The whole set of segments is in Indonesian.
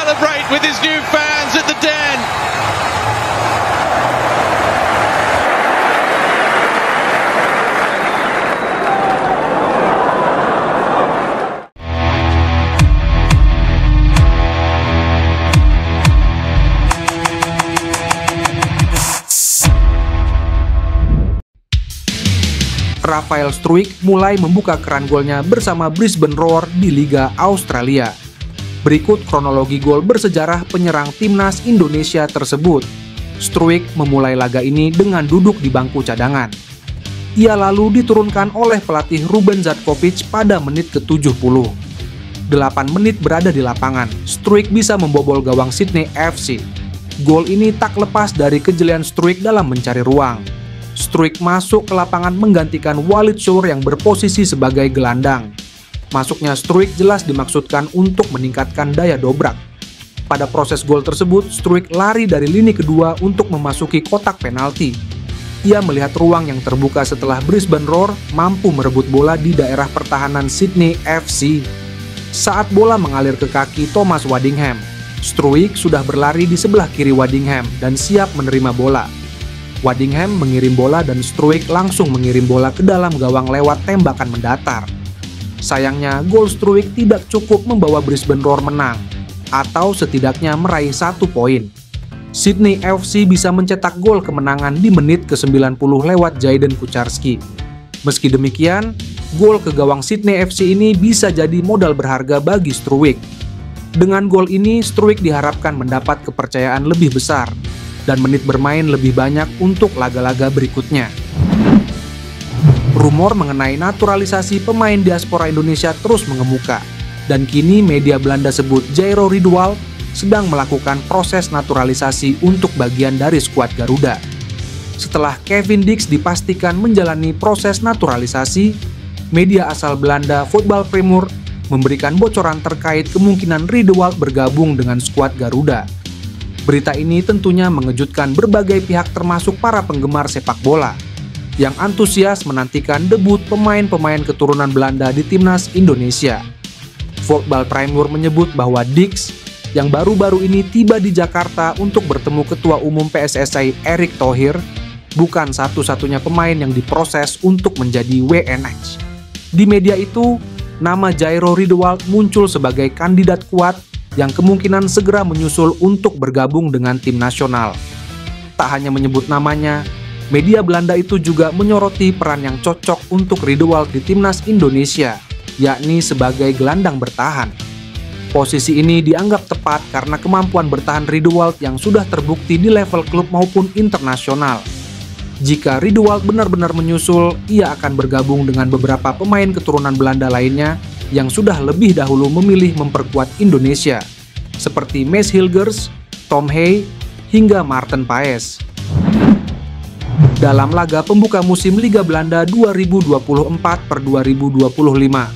celebrate with his new fans at the Den. Rafael Struijk mulai membuka keran golnya bersama Brisbane Roar di Liga Australia. Berikut kronologi gol bersejarah penyerang timnas Indonesia tersebut. Struijk memulai laga ini dengan duduk di bangku cadangan. Ia lalu diturunkan oleh pelatih Ruben Zatkovic pada menit ke-70. 8 menit berada di lapangan, Struijk bisa membobol gawang Sydney FC. Gol ini tak lepas dari kejelian Struijk dalam mencari ruang. Struijk masuk ke lapangan menggantikan Walid Shour yang berposisi sebagai gelandang. Masuknya Struijk jelas dimaksudkan untuk meningkatkan daya dobrak. Pada proses gol tersebut, Struijk lari dari lini kedua untuk memasuki kotak penalti. Ia melihat ruang yang terbuka setelah Brisbane Roar mampu merebut bola di daerah pertahanan Sydney FC. Saat bola mengalir ke kaki Thomas Waddingham, Struijk sudah berlari di sebelah kiri Waddingham dan siap menerima bola. Waddingham mengirim bola dan Struijk langsung mengirim bola ke dalam gawang lewat tembakan mendatar. Sayangnya, gol Struijk tidak cukup membawa Brisbane Roar menang, atau setidaknya meraih 1 poin. Sydney FC bisa mencetak gol kemenangan di menit ke-90 lewat Jayden Kucharski. Meski demikian, gol ke gawang Sydney FC ini bisa jadi modal berharga bagi Struijk. Dengan gol ini, Struijk diharapkan mendapat kepercayaan lebih besar dan menit bermain lebih banyak untuk laga-laga berikutnya. Rumor mengenai naturalisasi pemain diaspora Indonesia terus mengemuka, dan kini media Belanda sebut Jairo Riedewald sedang melakukan proses naturalisasi untuk bagian dari skuad Garuda. Setelah Kevin Dix dipastikan menjalani proses naturalisasi, media asal Belanda Voetbal Primeur memberikan bocoran terkait kemungkinan Riedewald bergabung dengan skuad Garuda. Berita ini tentunya mengejutkan berbagai pihak termasuk para penggemar sepak bola yang antusias menantikan debut pemain-pemain keturunan Belanda di timnas Indonesia. Voetbal Primeur menyebut bahwa Dix yang baru-baru ini tiba di Jakarta untuk bertemu Ketua Umum PSSI Erick Thohir bukan satu-satunya pemain yang diproses untuk menjadi WNH. Di media itu, nama Jairo Riedewald muncul sebagai kandidat kuat yang kemungkinan segera menyusul untuk bergabung dengan tim nasional. Tak hanya menyebut namanya, media Belanda itu juga menyoroti peran yang cocok untuk Riedewald di timnas Indonesia, yakni sebagai gelandang bertahan. Posisi ini dianggap tepat karena kemampuan bertahan Riedewald yang sudah terbukti di level klub maupun internasional. Jika Riedewald benar-benar menyusul, ia akan bergabung dengan beberapa pemain keturunan Belanda lainnya yang sudah lebih dahulu memilih memperkuat Indonesia, seperti Maes Hilgers, Tom Hay, hingga Maarten Paes. Dalam laga pembuka musim Liga Belanda 2024/2025,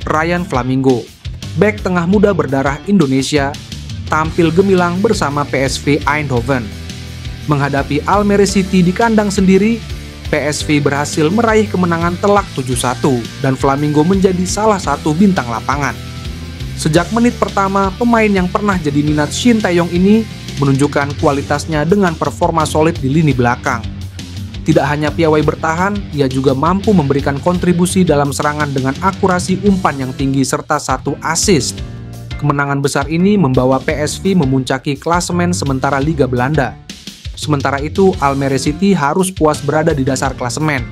Ryan Flamingo, bek tengah muda berdarah Indonesia, tampil gemilang bersama PSV Eindhoven. Menghadapi Almere City di kandang sendiri, PSV berhasil meraih kemenangan telak 7-1 dan Flamingo menjadi salah satu bintang lapangan. Sejak menit pertama, pemain yang pernah jadi minat Shin Tae-yong ini menunjukkan kualitasnya dengan performa solid di lini belakang. Tidak hanya piawai bertahan, ia juga mampu memberikan kontribusi dalam serangan dengan akurasi umpan yang tinggi serta 1 assist. Kemenangan besar ini membawa PSV memuncaki klasemen sementara Liga Belanda. Sementara itu, Almere City harus puas berada di dasar klasemen.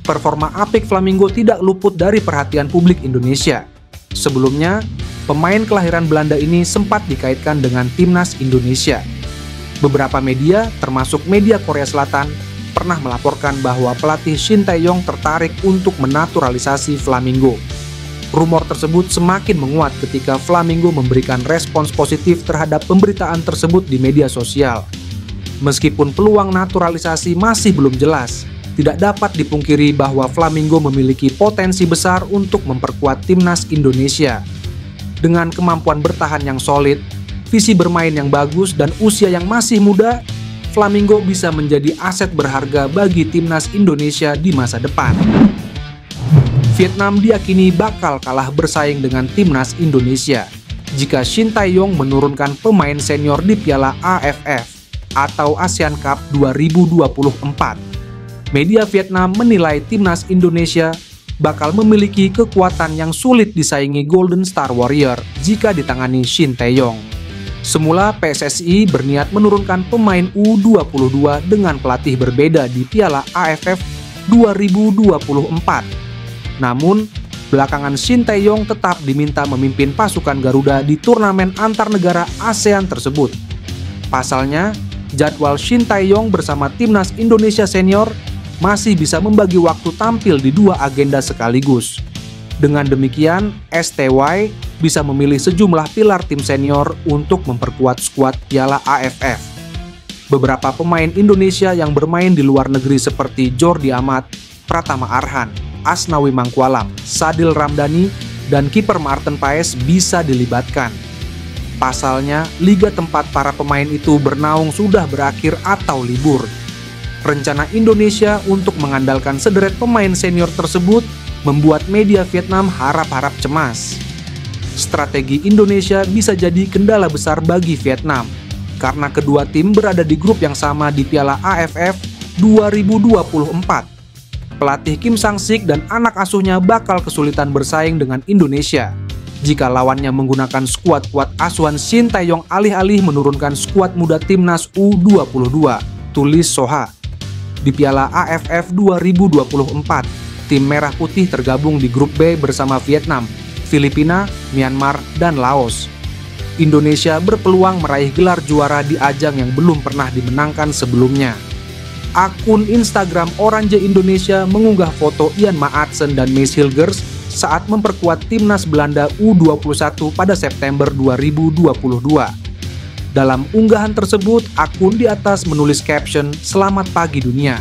Performa apik Flamingo tidak luput dari perhatian publik Indonesia. Sebelumnya, pemain kelahiran Belanda ini sempat dikaitkan dengan timnas Indonesia. Beberapa media, termasuk media Korea Selatan, pernah melaporkan bahwa pelatih Shin Tae-yong tertarik untuk menaturalisasi Flamingo. Rumor tersebut semakin menguat ketika Flamingo memberikan respons positif terhadap pemberitaan tersebut di media sosial. Meskipun peluang naturalisasi masih belum jelas, tidak dapat dipungkiri bahwa Flamingo memiliki potensi besar untuk memperkuat timnas Indonesia. Dengan kemampuan bertahan yang solid, visi bermain yang bagus, dan usia yang masih muda, Flamingo bisa menjadi aset berharga bagi timnas Indonesia di masa depan. Vietnam diyakini bakal kalah bersaing dengan timnas Indonesia. jika Shin Tae-yong menurunkan pemain senior di Piala AFF atau ASEAN Cup 2024. Media Vietnam menilai timnas Indonesia bakal memiliki kekuatan yang sulit disaingi Golden Star Warrior jika ditangani Shin Tae-yong. Semula PSSI berniat menurunkan pemain U22 dengan pelatih berbeda di Piala AFF 2024. Namun, belakangan Shin Tae-yong tetap diminta memimpin pasukan Garuda di turnamen antar negara ASEAN tersebut. Pasalnya, jadwal Shin Tae-yong bersama timnas Indonesia senior masih bisa membagi waktu tampil di dua agenda sekaligus. Dengan demikian, STY bisa memilih sejumlah pilar tim senior untuk memperkuat skuad Piala AFF. Beberapa pemain Indonesia yang bermain di luar negeri seperti Jordi Amat, Pratama Arhan, Asnawi Mangkualam, Sadil Ramdhani, dan kiper Maarten Paes bisa dilibatkan. Pasalnya, liga tempat para pemain itu bernaung sudah berakhir atau libur. Rencana Indonesia untuk mengandalkan sederet pemain senior tersebut membuat media Vietnam harap-harap cemas. Strategi Indonesia bisa jadi kendala besar bagi Vietnam, karena kedua tim berada di grup yang sama di Piala AFF 2024. Pelatih Kim Sang-sik dan anak asuhnya bakal kesulitan bersaing dengan Indonesia jika lawannya menggunakan skuad kuat asuhan Shin Tae-yong alih-alih menurunkan skuad muda timnas U22, tulis Soha. Di Piala AFF 2024, tim Merah Putih tergabung di grup B bersama Vietnam, Filipina, Myanmar, dan Laos. Indonesia berpeluang meraih gelar juara di ajang yang belum pernah dimenangkan sebelumnya. Akun Instagram Oranje Indonesia mengunggah foto Ian Maatsen dan Mees Hilgers saat memperkuat timnas Belanda U21 pada September 2022. Dalam unggahan tersebut, akun di atas menulis caption "Selamat Pagi Dunia".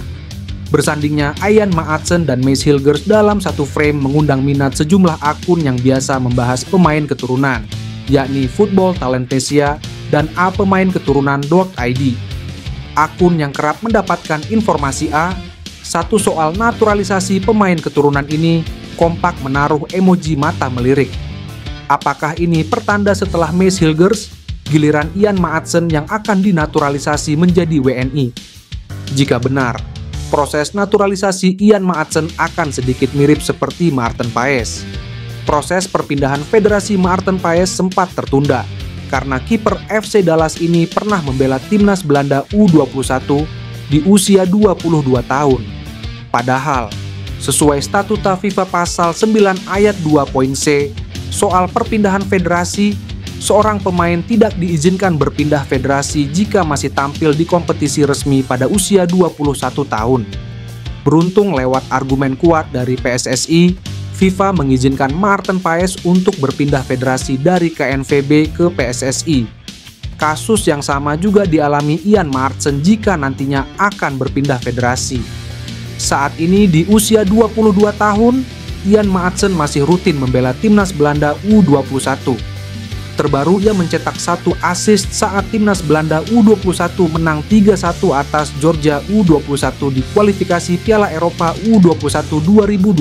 Bersandingnya Ian Maatsen dan Mees Hilgers dalam satu frame mengundang minat sejumlah akun yang biasa membahas pemain keturunan, yakni Football Talentesia dan apemainketurunan.id. Akun yang kerap mendapatkan informasi satu soal naturalisasi pemain keturunan ini kompak menaruh emoji mata melirik. Apakah ini pertanda setelah Mees Hilgers, giliran Ian Maatsen yang akan dinaturalisasi menjadi WNI? Jika benar, proses naturalisasi Ian Maatsen akan sedikit mirip seperti Maarten Paes. Proses perpindahan Federasi Maarten Paes sempat tertunda karena kiper FC Dallas ini pernah membela timnas Belanda U21 di usia 22 tahun. Padahal, sesuai statuta FIFA pasal 9 ayat 2.c soal perpindahan federasi, seorang pemain tidak diizinkan berpindah federasi jika masih tampil di kompetisi resmi pada usia 21 tahun. Beruntung lewat argumen kuat dari PSSI, FIFA mengizinkan Maarten Paes untuk berpindah federasi dari KNVB ke PSSI. Kasus yang sama juga dialami Ian Maatsen jika nantinya akan berpindah federasi. Saat ini di usia 22 tahun, Ian Maatsen masih rutin membela timnas Belanda U21. Terbaru ia mencetak 1 assist saat timnas Belanda U21 menang 3-1 atas Georgia U21 di kualifikasi Piala Eropa U21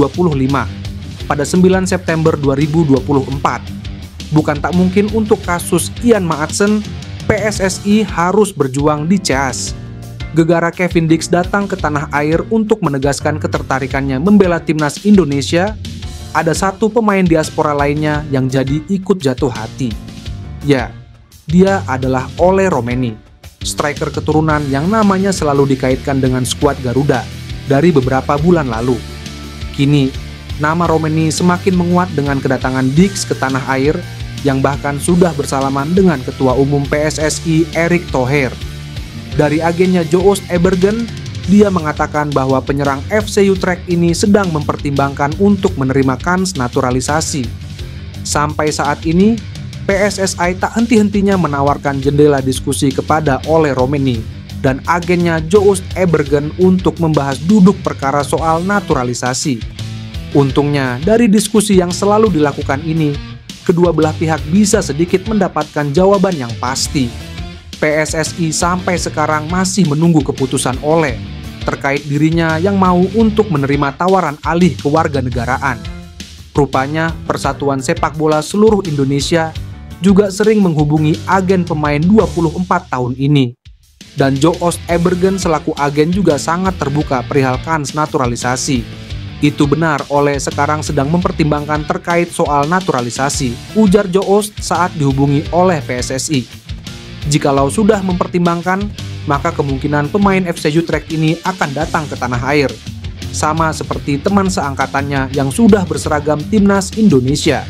2025. pada 9 September 2024. Bukan tak mungkin untuk kasus Ian Maatsen, PSSI harus berjuang di CEAS. Gegara Kevin Dix datang ke tanah air untuk menegaskan ketertarikannya membela timnas Indonesia. Ada satu pemain diaspora lainnya yang jadi ikut jatuh hati. Ya, dia adalah Ole Romeni, striker keturunan yang namanya selalu dikaitkan dengan skuad Garuda dari beberapa bulan lalu. Kini, nama Romeni semakin menguat dengan kedatangan Dix ke tanah air yang bahkan sudah bersalaman dengan Ketua Umum PSSI Erick Thohir. Dari agennya Joost Ebergen, dia mengatakan bahwa penyerang FC Utrecht ini sedang mempertimbangkan untuk menerima kans naturalisasi. Sampai saat ini, PSSI tak henti-hentinya menawarkan jendela diskusi kepada Ole Romeni dan agennya Joost Ebergen untuk membahas duduk perkara soal naturalisasi. Untungnya, dari diskusi yang selalu dilakukan ini, kedua belah pihak bisa sedikit mendapatkan jawaban yang pasti. PSSI sampai sekarang masih menunggu keputusan Ole terkait dirinya yang mau untuk menerima tawaran alih kewarganegaraan. Rupanya, Persatuan Sepak Bola Seluruh Indonesia juga sering menghubungi agen pemain 24 tahun ini. Dan Jo Oost Ebergen selaku agen juga sangat terbuka perihal kans naturalisasi. Itu benar, Ole sekarang sedang mempertimbangkan terkait soal naturalisasi, ujar Jo Oost saat dihubungi oleh PSSI. Jikalau sudah mempertimbangkan, maka kemungkinan pemain FC Utrecht ini akan datang ke tanah air. Sama seperti teman seangkatannya yang sudah berseragam timnas Indonesia.